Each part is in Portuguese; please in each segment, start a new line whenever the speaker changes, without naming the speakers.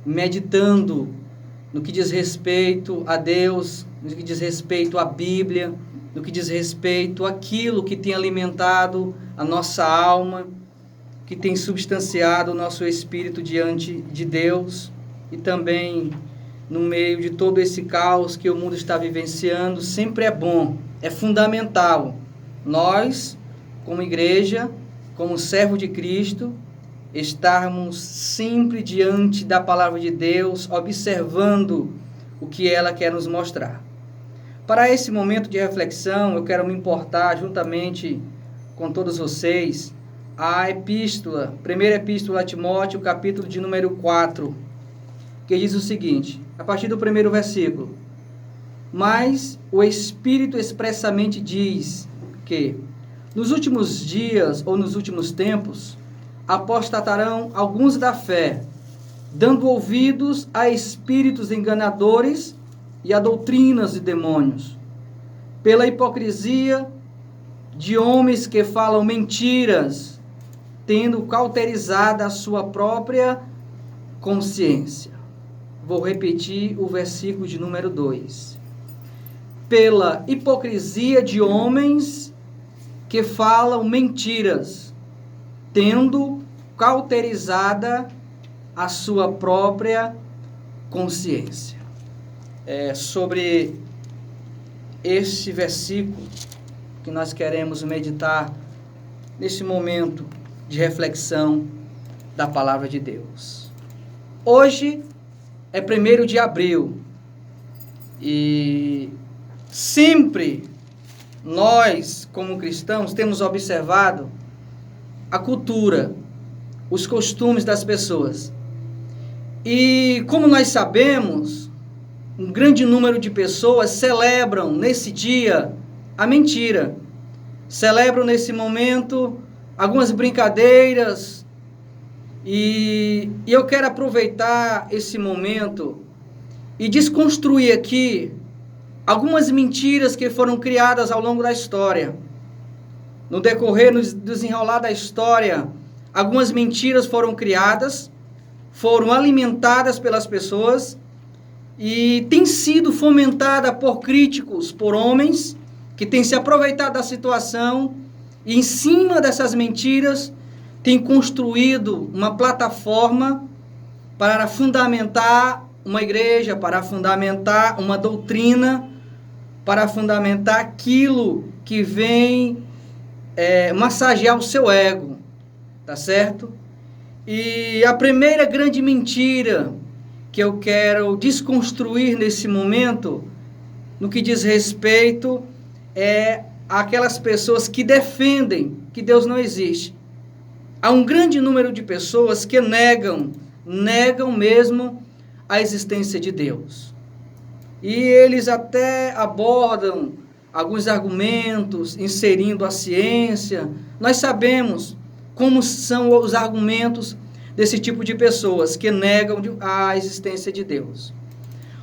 meditando no que diz respeito a Deus, no que diz respeito à Bíblia, no que diz respeito àquilo que tem alimentado a nossa alma, que tem substanciado o nosso espírito diante de Deus, e também no meio de todo esse caos que o mundo está vivenciando. Sempre é bom, é fundamental nós, como igreja, como servo de Cristo, estarmos sempre diante da palavra de Deus, observando o que ela quer nos mostrar. Para esse momento de reflexão, eu quero me importar juntamente com todos vocês a epístola, primeira epístola a Timóteo, capítulo de número 4, que diz o seguinte, a partir do primeiro versículo: mas o Espírito expressamente diz que nos últimos dias ou nos últimos tempos apostatarão alguns da fé, dando ouvidos a espíritos enganadores e a doutrinas de demônios, pela hipocrisia de homens que falam mentiras, tendo cauterizada a sua própria consciência. Vou repetir o versículo de número 2. Pela hipocrisia de homens que falam mentiras, tendo cauterizada a sua própria consciência. Sobre este versículo que nós queremos meditar nesse momento de reflexão da palavra de Deus. Hoje é 1º de abril e sempre nós, como cristãos, temos observado a cultura, os costumes das pessoas. E como nós sabemos, um grande número de pessoas celebram nesse dia a mentira. Celebram nesse momento algumas brincadeiras. E eu quero aproveitar esse momento e desconstruir aqui algumas mentiras que foram criadas ao longo da história. No decorrer, no desenrolar da história, algumas mentiras foram criadas, foram alimentadas pelas pessoas e têm sido fomentada por críticos, por homens que têm se aproveitado da situação e em cima dessas mentiras têm construído uma plataforma para fundamentar uma igreja, para fundamentar uma doutrina, para fundamentar aquilo que vem massagear o seu ego, tá certo? E a primeira grande mentira que eu quero desconstruir nesse momento, no que diz respeito, é aquelas pessoas que defendem que Deus não existe. Há um grande número de pessoas que negam mesmo a existência de Deus. E eles até abordam alguns argumentos, inserindo a ciência. Nós sabemos como são os argumentos desse tipo de pessoas que negam a existência de Deus.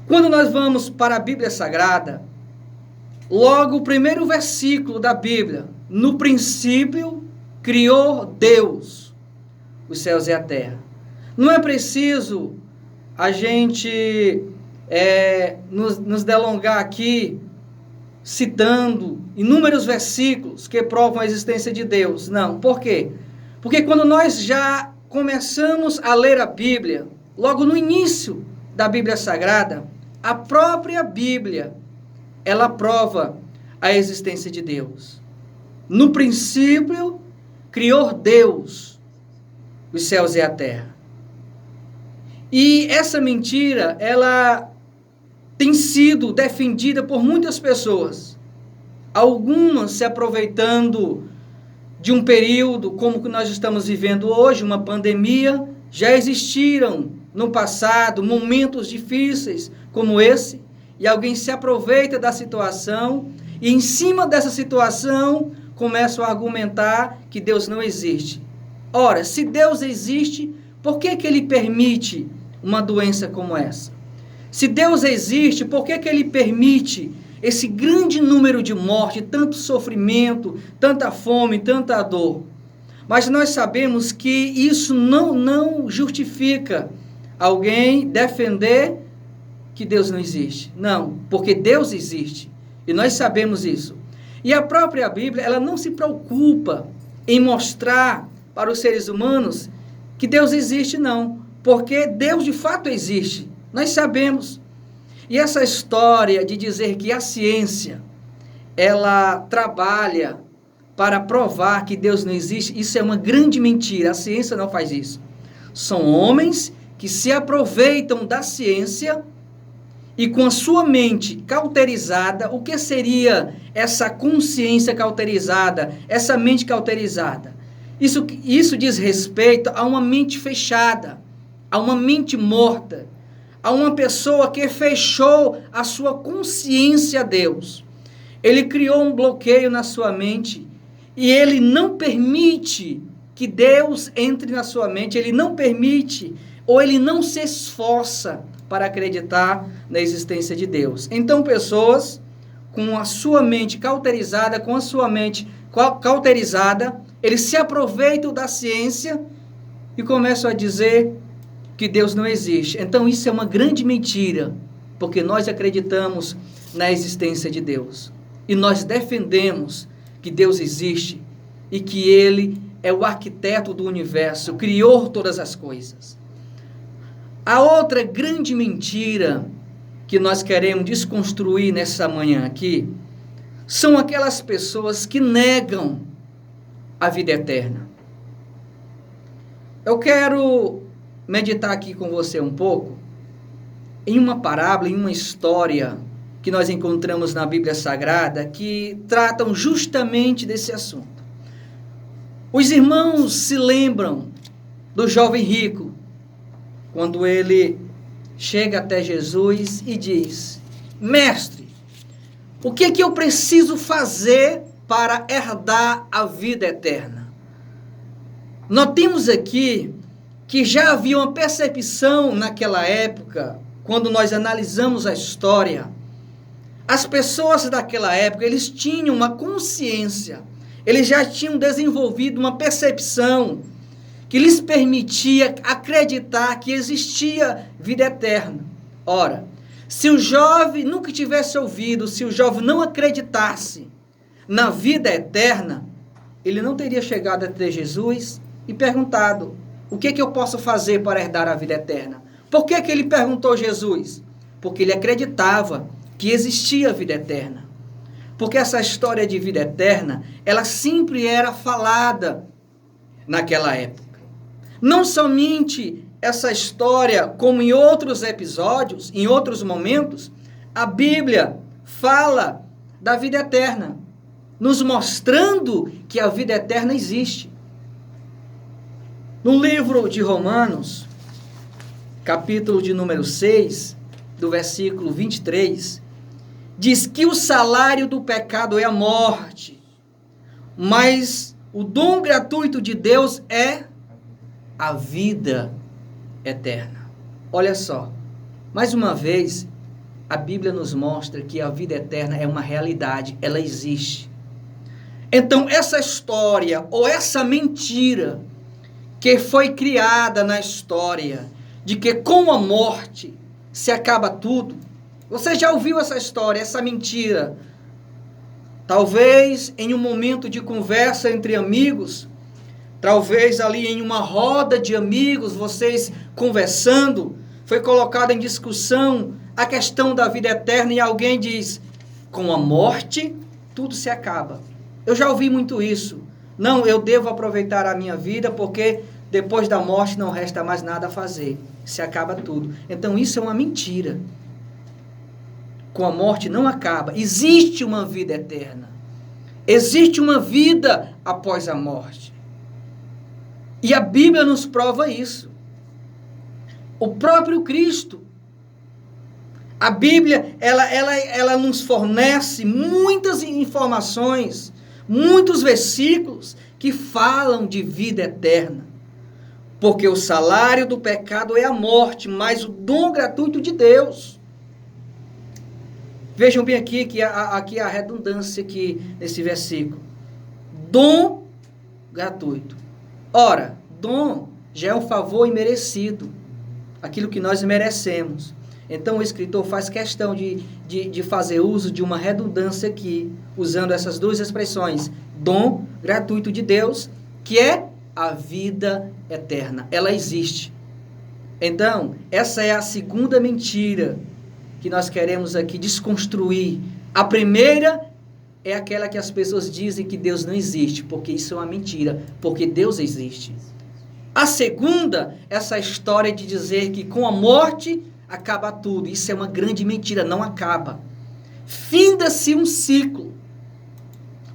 Quando nós vamos para a Bíblia Sagrada, logo o primeiro versículo da Bíblia: no princípio criou Deus os céus e a terra. Não é preciso a gente nos delongar aqui citando inúmeros versículos que provam a existência de Deus. Não. Por quê? Porque quando nós já começamos a ler a Bíblia, logo no início da Bíblia Sagrada, a própria Bíblia, ela prova a existência de Deus. No princípio, criou Deus os céus e a terra. E essa mentira, ela tem sido defendida por muitas pessoas. Algumas se aproveitando de um período como que nós estamos vivendo hoje, uma pandemia. Já existiram no passado momentos difíceis como esse, e alguém se aproveita da situação e em cima dessa situação começam a argumentar que Deus não existe. Ora, se Deus existe, por que Ele permite uma doença como essa? Se Deus existe, por que Ele permite esse grande número de morte, tanto sofrimento, tanta fome, tanta dor? Mas nós sabemos que isso não justifica alguém defender que Deus não existe. Não, porque Deus existe. E nós sabemos isso. E a própria Bíblia, ela não se preocupa em mostrar para os seres humanos que Deus existe, não. Porque Deus de fato existe. Nós sabemos. E essa história de dizer que a ciência, ela trabalha para provar que Deus não existe, isso é uma grande mentira. A ciência não faz isso. São homens que se aproveitam da ciência e com a sua mente cauterizada. O que seria essa consciência cauterizada, essa mente cauterizada? Isso diz respeito a uma mente fechada, a uma mente morta, a uma pessoa que fechou a sua consciência a Deus. Ele criou um bloqueio na sua mente e ele não permite que Deus entre na sua mente, ele não permite ou ele não se esforça para acreditar na existência de Deus. Então, pessoas com a sua mente cauterizada, eles se aproveitam da ciência e começam a dizer que Deus não existe. Então, isso é uma grande mentira, porque nós acreditamos na existência de Deus. E nós defendemos que Deus existe e que Ele é o arquiteto do universo, criou todas as coisas. A outra grande mentira que nós queremos desconstruir nessa manhã aqui são aquelas pessoas que negam a vida eterna. Eu quero meditar aqui com você um pouco em uma parábola, em uma história que nós encontramos na Bíblia Sagrada que tratam justamente desse assunto. Os irmãos se lembram do jovem rico, quando ele chega até Jesus e diz: Mestre, o que é que eu preciso fazer para herdar a vida eterna? Notemos aqui que já havia uma percepção naquela época, quando nós analisamos a história. As pessoas daquela época, eles tinham uma consciência, eles já tinham desenvolvido uma percepção que lhes permitia acreditar que existia vida eterna. Ora, se o jovem nunca tivesse ouvido, se o jovem não acreditasse na vida eterna, ele não teria chegado até Jesus e perguntado: o que eu posso fazer para herdar a vida eterna? Por que ele perguntou a Jesus? Porque ele acreditava que existia vida eterna. Porque essa história de vida eterna, ela sempre era falada naquela época. Não somente essa história, como em outros episódios, em outros momentos, a Bíblia fala da vida eterna, nos mostrando que a vida eterna existe. No livro de Romanos, capítulo de número 6, do versículo 23, diz que o salário do pecado é a morte, mas o dom gratuito de Deus é a vida eterna. Olha só, mais uma vez, a Bíblia nos mostra que a vida eterna é uma realidade, ela existe. Então, essa história, ou essa mentira, que foi criada na história, de que com a morte se acaba tudo, você já ouviu essa história, essa mentira? Talvez em um momento de conversa entre amigos, talvez ali em uma roda de amigos, vocês conversando, foi colocada em discussão a questão da vida eterna e alguém diz: com a morte tudo se acaba. Eu já ouvi muito isso. Não, eu devo aproveitar a minha vida porque depois da morte não resta mais nada a fazer. Se acaba tudo. Então isso é uma mentira. Com a morte não acaba. Existe uma vida eterna. Existe uma vida após a morte. E a Bíblia nos prova isso. O próprio Cristo. A Bíblia, ela nos fornece muitas informações, muitos versículos que falam de vida eterna. Porque o salário do pecado é a morte, mas o dom gratuito de Deus. Vejam bem aqui a redundância aqui nesse versículo. Dom gratuito. Ora, dom já é um favor imerecido. aquilo que nós merecemos. Então o escritor faz questão de fazer uso de uma redundância aqui, usando essas duas expressões, dom gratuito de Deus, que é a vida eterna. Ela existe. Então, essa é a segunda mentira que nós queremos aqui desconstruir. A primeira é aquela que as pessoas dizem que Deus não existe, porque isso é uma mentira, porque Deus existe. A segunda, essa história de dizer que com a morte acaba tudo. Isso é uma grande mentira, não acaba. Finda-se um ciclo.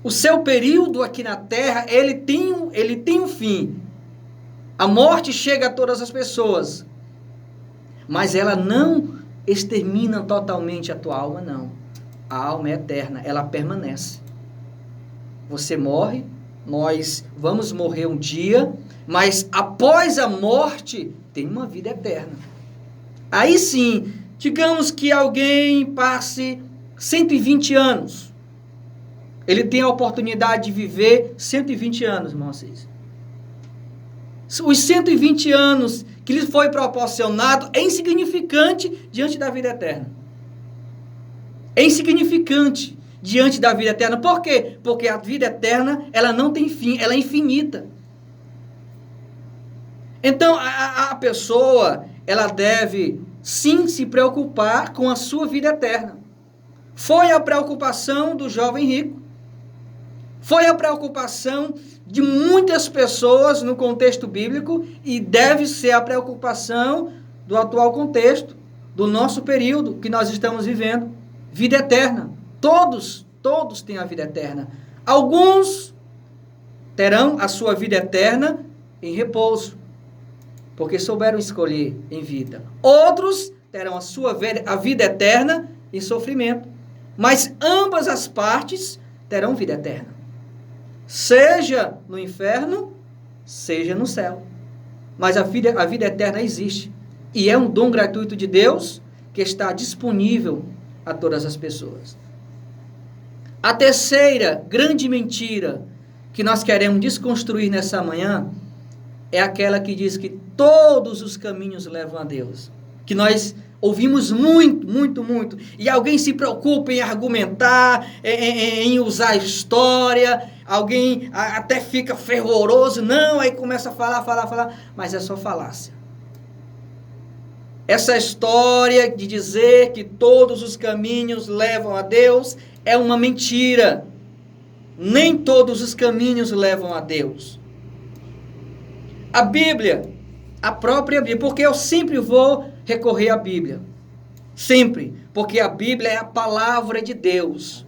O seu período aqui na Terra, ele tem um fim. A morte chega a todas as pessoas, mas ela não extermina totalmente a tua alma, não. A alma é eterna, ela permanece. Você morre, nós vamos morrer um dia, mas após a morte tem uma vida eterna. Aí sim, digamos que alguém passe 120 anos. Ele tem a oportunidade de viver 120 anos, irmãos. Os 120 anos que lhe foi proporcionado é insignificante diante da vida eterna. É insignificante diante da vida eterna. Por quê? Porque a vida eterna, ela não tem fim, ela é infinita. Então, a pessoa, ela deve sim se preocupar com a sua vida eterna. Foi a preocupação do jovem rico. Foi a preocupação de muitas pessoas no contexto bíblico e deve ser a preocupação do atual contexto, do nosso período que nós estamos vivendo. Vida eterna. Todos têm a vida eterna. Alguns terão a sua vida eterna em repouso, porque souberam escolher em vida. Outros terão a vida eterna em sofrimento. Mas ambas as partes terão vida eterna. Seja no inferno, seja no céu. Mas a vida eterna existe. E é um dom gratuito de Deus que está disponível a todas as pessoas. A terceira grande mentira que nós queremos desconstruir nessa manhã é aquela que diz que todos os caminhos levam a Deus. Que nós ouvimos muito. E alguém se preocupa em argumentar, em usar história. Alguém até fica fervoroso. Não, aí começa a falar. Mas é só falácia. Essa história de dizer que todos os caminhos levam a Deus é uma mentira. Nem todos os caminhos levam a Deus. A Bíblia, a própria Bíblia, porque eu sempre vou recorrer à Bíblia. Sempre. Porque a Bíblia é a palavra de Deus.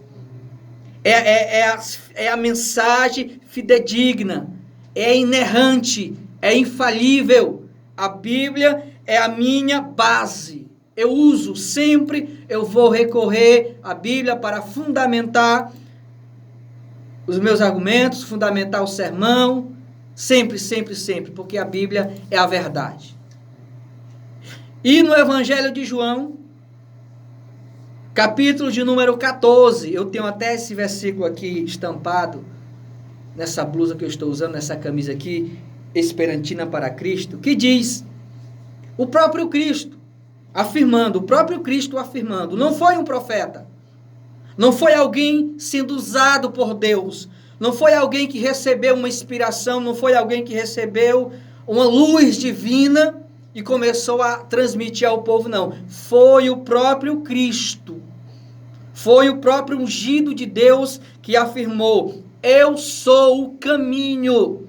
É a mensagem fidedigna. É inerrante. É infalível. A Bíblia é a minha base. Eu uso sempre, eu vou recorrer à Bíblia para fundamentar os meus argumentos, fundamentar o sermão. Sempre, porque a Bíblia é a verdade. E no Evangelho de João, capítulo de número 14, eu tenho até esse versículo aqui estampado nessa blusa que eu estou usando, nessa camisa aqui, Esperantina para Cristo, que diz, o próprio Cristo afirmando, não foi um profeta, não foi alguém sendo usado por Deus, não foi alguém que recebeu uma inspiração, não foi alguém que recebeu uma luz divina e começou a transmitir ao povo, não. Foi o próprio Cristo. Foi o próprio ungido de Deus que afirmou, eu sou o caminho,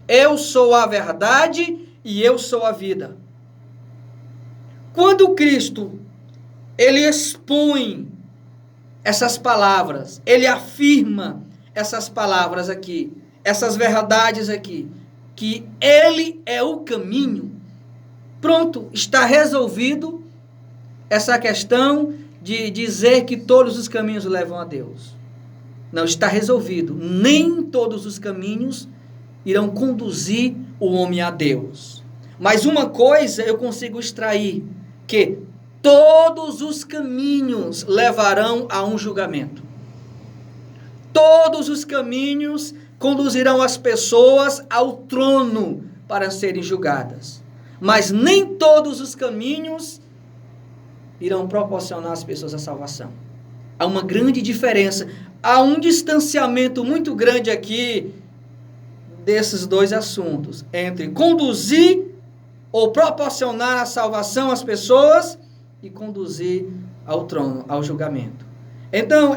eu sou a verdade e eu sou a vida. Quando Cristo, ele expõe essas palavras, ele afirma essas palavras aqui, essas verdades aqui, que ele é o caminho, pronto, está resolvido essa questão de dizer que todos os caminhos levam a Deus. Não, está resolvido. Nem todos os caminhos irão conduzir o homem a Deus. Mas uma coisa eu consigo extrair, que todos os caminhos levarão a um julgamento. Todos os caminhos conduzirão as pessoas ao trono para serem julgadas. mas nem todos os caminhos irão proporcionar às pessoas a salvação. Há uma grande diferença, há um distanciamento muito grande aqui desses dois assuntos, entre conduzir ou proporcionar a salvação às pessoas e conduzir ao trono, ao julgamento. Então,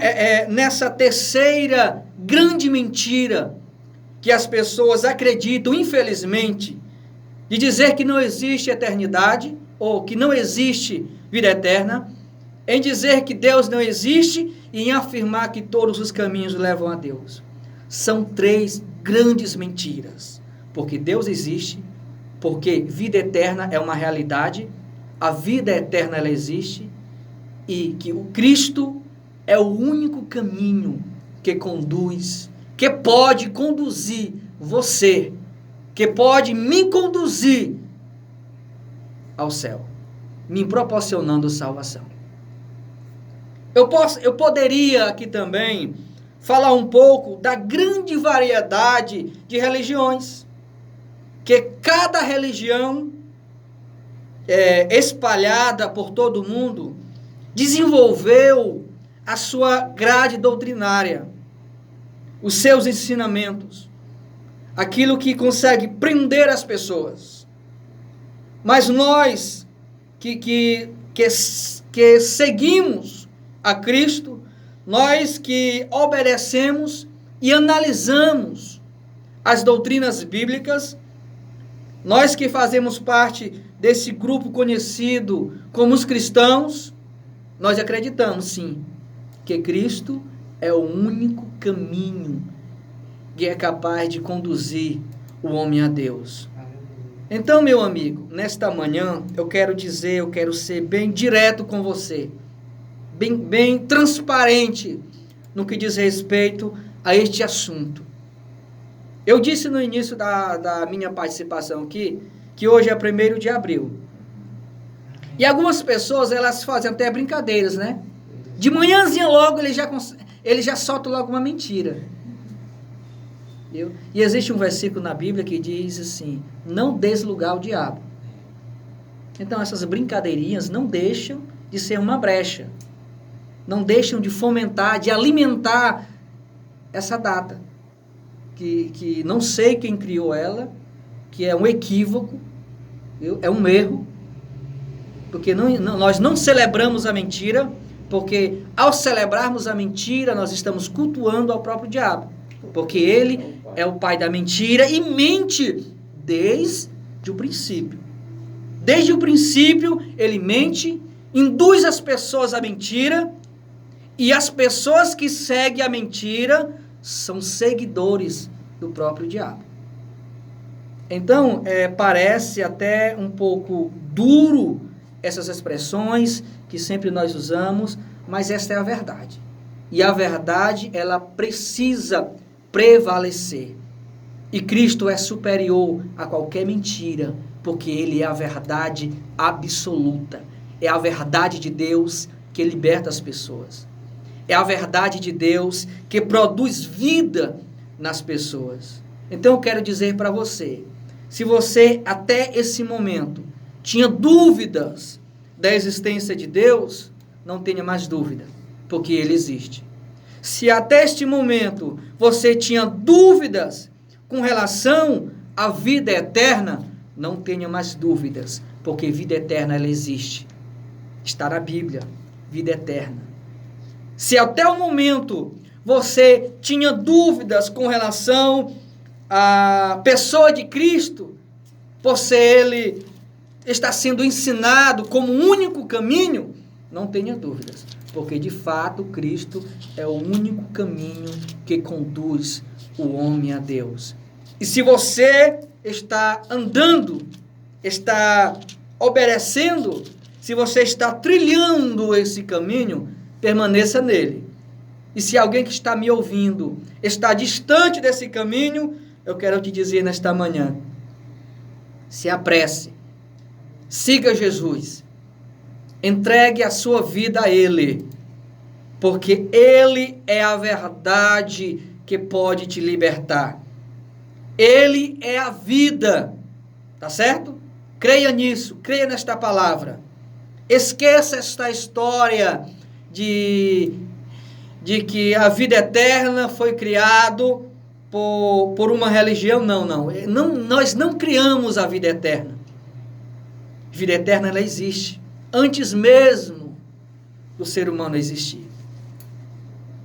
nessa terceira grande mentira que as pessoas acreditam, infelizmente, de dizer que não existe eternidade, ou que não existe vida eterna, em dizer que Deus não existe e em afirmar que todos os caminhos levam a Deus. São três grandes mentiras. Porque Deus existe, porque vida eterna é uma realidade, a vida eterna ela existe, e que o Cristo é o único caminho que conduz, que pode conduzir você, que pode me conduzir ao céu, me proporcionando salvação. Eu poderia aqui também falar um pouco da grande variedade de religiões, que cada religião espalhada por todo o mundo desenvolveu a sua grade doutrinária, os seus ensinamentos, aquilo que consegue prender as pessoas. Mas nós que seguimos a Cristo, nós que obedecemos e analisamos as doutrinas bíblicas, nós que fazemos parte desse grupo conhecido como os cristãos, nós acreditamos sim, que Cristo é o único caminho que é capaz de conduzir o homem a Deus. Então, meu amigo, nesta manhã eu quero ser bem direto com você, bem transparente no que diz respeito a este assunto. Eu disse no início da minha participação aqui, que hoje é 1º de abril. E algumas pessoas, elas fazem até brincadeiras, né? De manhãzinha logo, ele já solta logo uma mentira. E existe um versículo na Bíblia que diz assim, não des lugar ao diabo. Então essas brincadeirinhas não deixam de ser uma brecha. Não deixam de fomentar, de alimentar essa data. Que não sei quem criou ela, que é um equívoco, é um erro, porque nós não celebramos a mentira, porque ao celebrarmos a mentira, nós estamos cultuando ao próprio diabo, porque ele é o pai da mentira e mente desde o princípio. Desde o princípio, ele mente, induz as pessoas à mentira, e as pessoas que seguem a mentira são seguidores do próprio diabo. Então, parece até um pouco duro essas expressões que sempre nós usamos, mas esta é a verdade. E a verdade, ela precisa prevalecer. E Cristo é superior a qualquer mentira, porque Ele é a verdade absoluta. É a verdade de Deus que liberta as pessoas. É a verdade de Deus que produz vida nas pessoas. Então eu quero dizer para você, se você até esse momento tinha dúvidas da existência de Deus, não tenha mais dúvida, porque Ele existe. Se até este momento você tinha dúvidas com relação à vida eterna, não tenha mais dúvidas, porque vida eterna ela existe. Está na Bíblia, vida eterna. Se até o momento você tinha dúvidas com relação à pessoa de Cristo, ele está sendo ensinado como o único caminho, não tenha dúvidas, porque de fato Cristo é o único caminho que conduz o homem a Deus. E se você está andando, está obedecendo, se você está trilhando esse caminho, permaneça nele. E se alguém que está me ouvindo está distante desse caminho, eu quero te dizer nesta manhã, se apresse, siga Jesus, entregue a sua vida a Ele, porque Ele é a verdade que pode te libertar. Ele é a vida, tá certo? Creia nisso, creia nesta palavra. Esqueça esta história de que a vida eterna foi criado por uma religião. Não, nós não criamos a vida eterna. A vida eterna, ela existe antes mesmo do ser humano existir.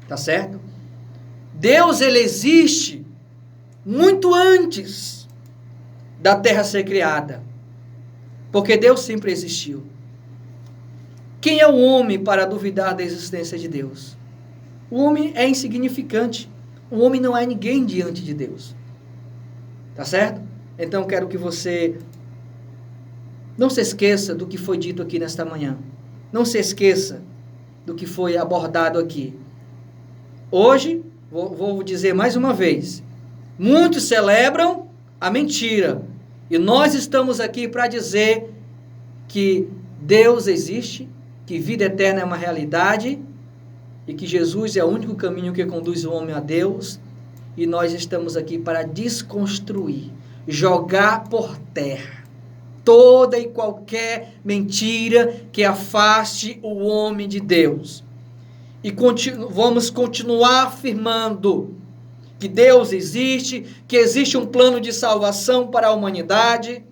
Tá certo? Deus, ele existe muito antes da terra ser criada. Porque Deus sempre existiu. Quem é o homem para duvidar da existência de Deus? O homem é insignificante. O homem não é ninguém diante de Deus. Tá certo? Então quero que você não se esqueça do que foi dito aqui nesta manhã. Não se esqueça do que foi abordado aqui. Hoje, vou dizer mais uma vez, muitos celebram a mentira. E nós estamos aqui para dizer que Deus existe, que vida eterna é uma realidade e que Jesus é o único caminho que conduz o homem a Deus. E nós estamos aqui para desconstruir, jogar por terra toda e qualquer mentira que afaste o homem de Deus. E vamos continuar afirmando que Deus existe, que existe um plano de salvação para a humanidade,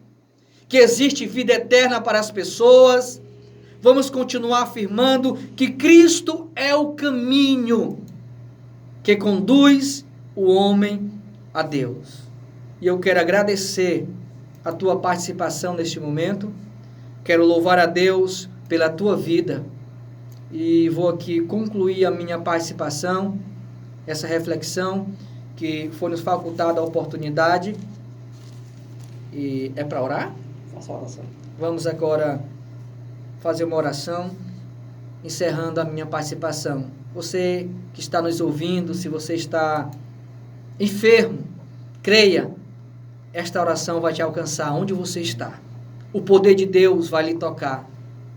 que existe vida eterna para as pessoas. Vamos continuar afirmando que Cristo é o caminho que conduz o homem a Deus. E eu quero agradecer a tua participação neste momento. Quero louvar a Deus pela tua vida. E vou aqui concluir a minha participação, essa reflexão, que foi nos facultada a oportunidade. E é para orar?
Faça a oração.
Vamos agora fazer uma oração, encerrando a minha participação. Você que está nos ouvindo, se você está enfermo, creia, esta oração vai te alcançar onde você está. O poder de Deus vai lhe tocar,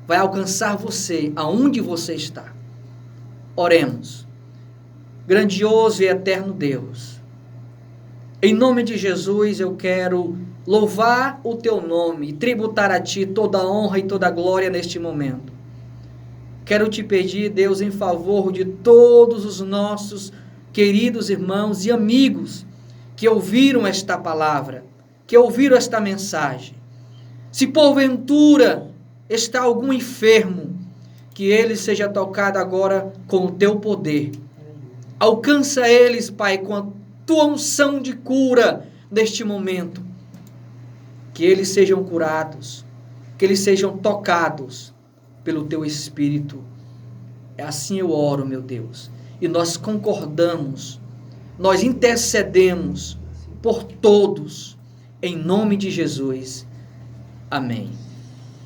vai alcançar você aonde você está. Oremos. Grandioso e eterno Deus, em nome de Jesus eu quero louvar o teu nome e tributar a ti toda a honra e toda a glória neste momento. Quero te pedir, Deus, em favor de todos os nossos queridos irmãos e amigos que ouviram esta palavra, que ouviram esta mensagem. Se porventura está algum enfermo, que ele seja tocado agora com o teu poder. Alcança eles, Pai, com a tua unção de cura neste momento. Que eles sejam curados, que eles sejam tocados pelo teu Espírito. É assim eu oro, meu Deus. E nós concordamos, nós intercedemos por todos, em nome de Jesus. Amém.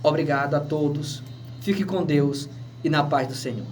Obrigado a todos. Fique com Deus e na paz do Senhor.